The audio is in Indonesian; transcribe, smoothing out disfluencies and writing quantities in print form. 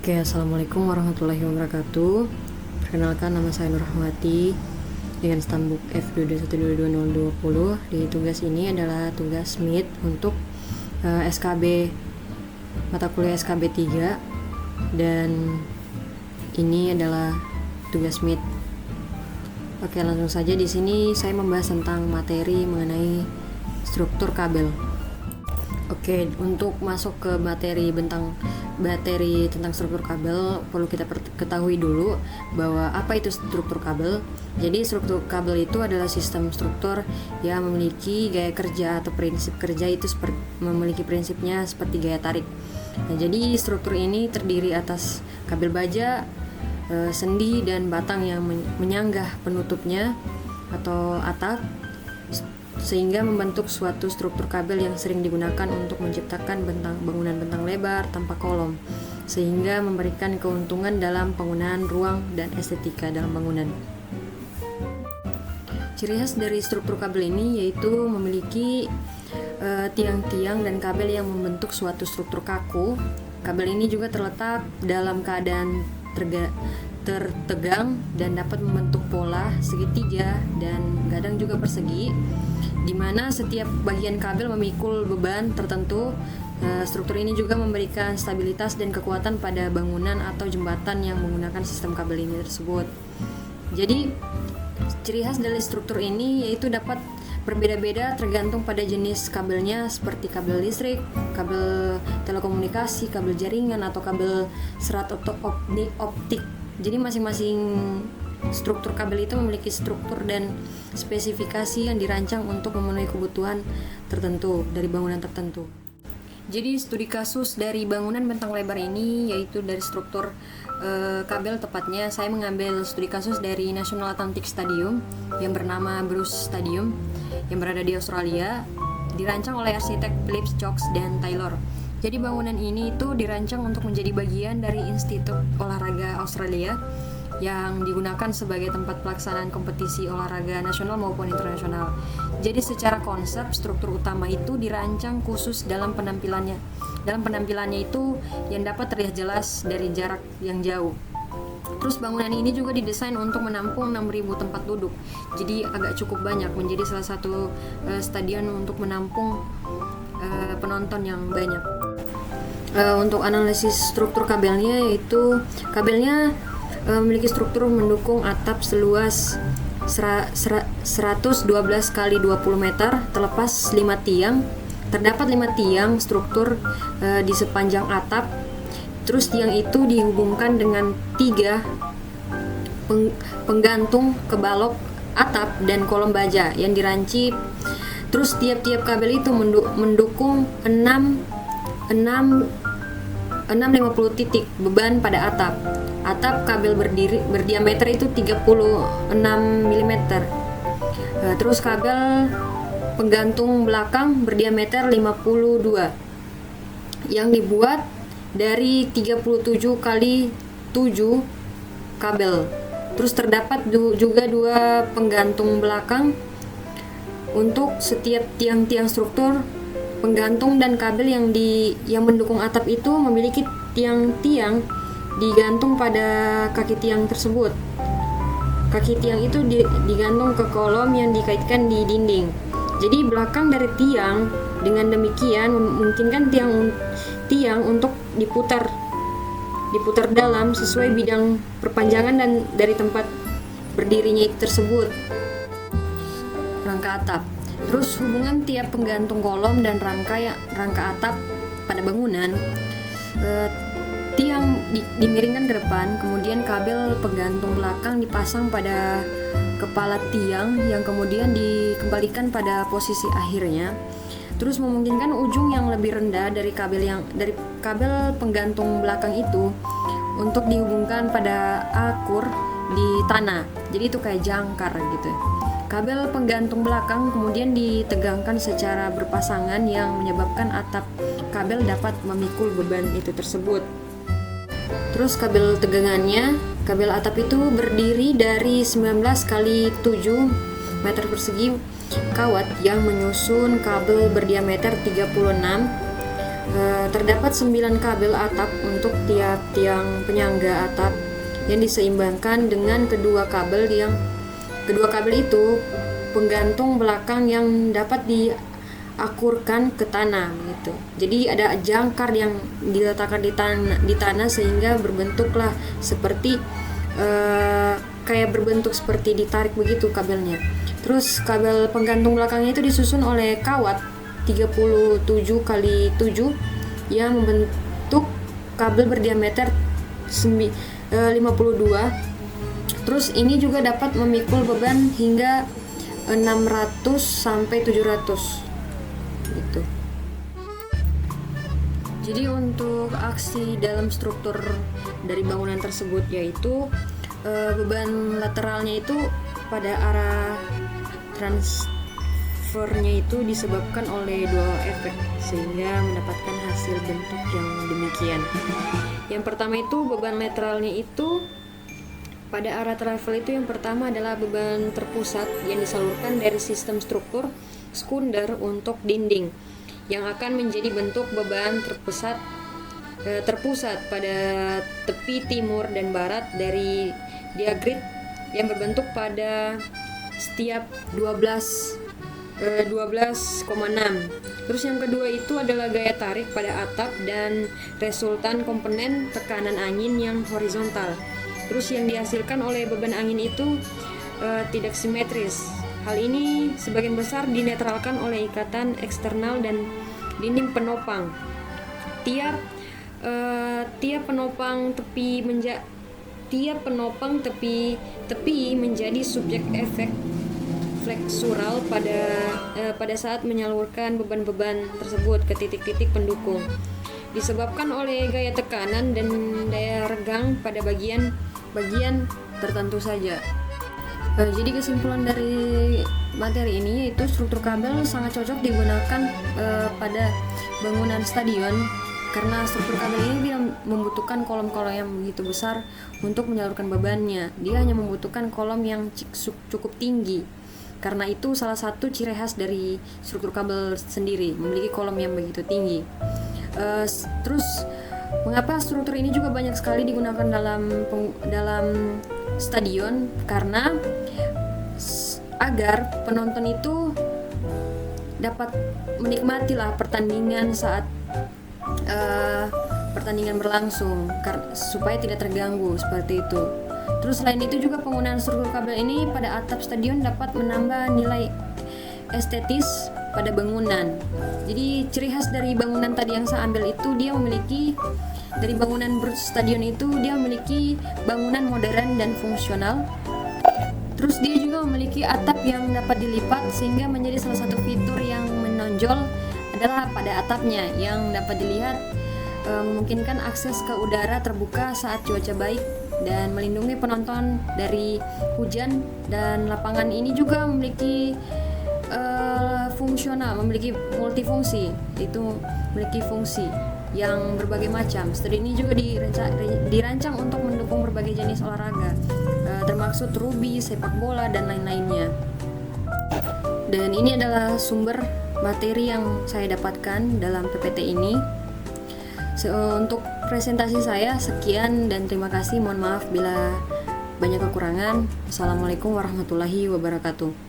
Oke, assalamualaikum warahmatullahi wabarakatuh. Perkenalkan, nama saya Nur Rahmati dengan stambuk F221222020. Di tugas ini adalah tugas MIT untuk SKB mata kuliah SKB 3, dan ini adalah tugas MIT. Oke, langsung saja. Di sini saya membahas tentang materi mengenai struktur kabel. Oke, untuk masuk ke materi tentang struktur kabel, perlu kita ketahui dulu bahwa apa itu struktur kabel. Jadi struktur kabel itu adalah sistem struktur yang memiliki gaya kerja atau prinsip kerja itu memiliki prinsipnya seperti gaya tarik. Nah, jadi struktur ini terdiri atas kabel baja, sendi dan batang yang menyanggah penutupnya atau atap, sehingga membentuk suatu struktur kabel yang sering digunakan untuk menciptakan bangunan bentang lebar tanpa kolom, sehingga memberikan keuntungan dalam penggunaan ruang dan estetika dalam bangunan. Ciri khas dari struktur kabel ini yaitu memiliki tiang-tiang dan kabel yang membentuk suatu struktur kaku. Kabel ini juga terletak dalam keadaan tertegang dan dapat membentuk pola segitiga dan kadang juga persegi, di mana setiap bagian kabel memikul beban tertentu. Struktur ini juga memberikan stabilitas dan kekuatan pada bangunan atau jembatan yang menggunakan sistem kabel ini tersebut. Jadi, ciri khas dari struktur ini yaitu dapat berbeda-beda tergantung pada jenis kabelnya, seperti kabel listrik, kabel telekomunikasi, kabel jaringan, atau kabel serat optik. Jadi masing-masing struktur kabel itu memiliki struktur dan spesifikasi yang dirancang untuk memenuhi kebutuhan tertentu dari bangunan tertentu. Jadi studi kasus dari bangunan bentang lebar ini yaitu dari struktur kabel, tepatnya saya mengambil studi kasus dari National Atlantic Stadium yang bernama Bruce Stadium yang berada di Australia, dirancang oleh arsitek Phillips, Cox, dan Taylor. Jadi bangunan ini itu dirancang untuk menjadi bagian dari Institut Olahraga Australia yang digunakan sebagai tempat pelaksanaan kompetisi olahraga nasional maupun internasional. Jadi secara konsep, struktur utama itu dirancang khusus dalam penampilannya. Dalam penampilannya itu yang dapat terlihat jelas dari jarak yang jauh. Terus bangunan ini juga didesain untuk menampung 6.000 tempat duduk. Jadi agak cukup banyak, menjadi salah satu stadion untuk menampung penonton yang banyak. Untuk analisis struktur kabelnya, yaitu kabelnya memiliki struktur mendukung atap seluas 112 kali 20 meter, terlepas 5 tiang. Terdapat 5 tiang struktur di sepanjang atap. Terus tiang itu dihubungkan dengan 3 penggantung ke balok atap dan kolom baja yang dirancip. Terus tiap-tiap kabel itu mendukung 650 titik beban pada atap. Atap kabel berdiameter itu 36 mm. Terus kabel penggantung belakang berdiameter 52 yang dibuat dari 37 kali 7 kabel. Terus terdapat juga 2 penggantung belakang untuk setiap tiang-tiang struktur. Penggantung dan kabel yang mendukung atap itu memiliki tiang-tiang digantung pada kaki tiang tersebut. Kaki tiang itu digantung ke kolom yang dikaitkan di dinding. Jadi belakang dari tiang dengan demikian memungkinkan tiang untuk diputar dalam sesuai bidang perpanjangan dan dari tempat berdirinya itu tersebut. Rangka atap. Terus hubungan tiap penggantung kolom dan rangka atap pada bangunan. Tiang dimiringkan ke depan, kemudian kabel penggantung belakang dipasang pada kepala tiang yang kemudian dikembalikan pada posisi akhirnya. Terus memungkinkan ujung yang lebih rendah dari kabel penggantung belakang itu untuk dihubungkan pada akur di tanah. Jadi itu kayak jangkar gitu. Kabel penggantung belakang kemudian ditegangkan secara berpasangan yang menyebabkan atap kabel dapat memikul beban itu tersebut. Terus kabel tegangannya, kabel atap itu berdiri dari 19 kali 7 meter persegi kawat yang menyusun kabel berdiameter 36 Terdapat 9 kabel atap untuk tiap tiang penyangga atap yang diseimbangkan dengan kedua kabel itu penggantung belakang yang dapat diakurkan ke tanah gitu. Jadi ada jangkar yang diletakkan di tanah sehingga berbentuklah seperti kayak berbentuk seperti ditarik begitu kabelnya. Terus kabel penggantung belakangnya itu disusun oleh kawat 37 kali 7 yang membentuk kabel berdiameter 52. Terus ini juga dapat memikul beban hingga 600 sampai 700 gitu. Jadi untuk aksi dalam struktur dari bangunan tersebut yaitu beban lateralnya itu pada arah transfernya itu disebabkan oleh dua efek sehingga mendapatkan hasil bentuk yang demikian. Yang pertama itu beban lateralnya itu pada arah travel itu yang pertama adalah beban terpusat yang disalurkan dari sistem struktur sekunder untuk dinding yang akan menjadi bentuk beban terpusat pada tepi timur dan barat dari diagrid yang berbentuk pada setiap 12,6. Terus yang kedua itu adalah gaya tarik pada atap dan resultan komponen tekanan angin yang horizontal. Terus yang dihasilkan oleh beban angin itu tidak simetris. Hal ini sebagian besar dinetralkan oleh ikatan eksternal dan dinding penopang. Tiap penopang tepi menjadi subjek efek fleksural pada saat menyalurkan beban-beban tersebut ke titik-titik pendukung. Disebabkan oleh gaya tekanan dan daya regang pada bagian tertentu saja. Jadi kesimpulan dari materi ini yaitu struktur kabel sangat cocok digunakan pada bangunan stadion karena struktur kabel ini tidak membutuhkan kolom-kolom yang begitu besar untuk menyalurkan bebannya. Dia hanya membutuhkan kolom yang cukup tinggi. Karena itu salah satu ciri khas dari struktur kabel sendiri, memiliki kolom yang begitu tinggi. Terus mengapa struktur ini juga banyak sekali digunakan dalam stadion? Karena agar penonton itu dapat menikmatilah pertandingan saat pertandingan berlangsung supaya tidak terganggu seperti itu. Terus selain itu juga penggunaan struktur kabel ini pada atap stadion dapat menambah nilai estetis pada bangunan. Jadi ciri khas dari bangunan tadi yang saya ambil itu dia memiliki dari bangunan stadion itu dia memiliki bangunan modern dan fungsional. Terus dia juga memiliki atap yang dapat dilipat sehingga menjadi salah satu fitur yang menonjol adalah pada atapnya yang dapat dilihat memungkinkan akses ke udara terbuka saat cuaca baik dan melindungi penonton dari hujan. Dan lapangan ini juga memiliki fungsional, memiliki multifungsi, itu memiliki fungsi yang berbagai macam. Stadion ini juga dirancang untuk mendukung berbagai jenis olahraga, termasuk rugby, sepak bola, dan lain-lainnya. Dan ini adalah sumber materi yang saya dapatkan dalam PPT ini. Untuk presentasi saya sekian dan terima kasih. Mohon maaf bila banyak kekurangan. Assalamualaikum warahmatullahi wabarakatuh.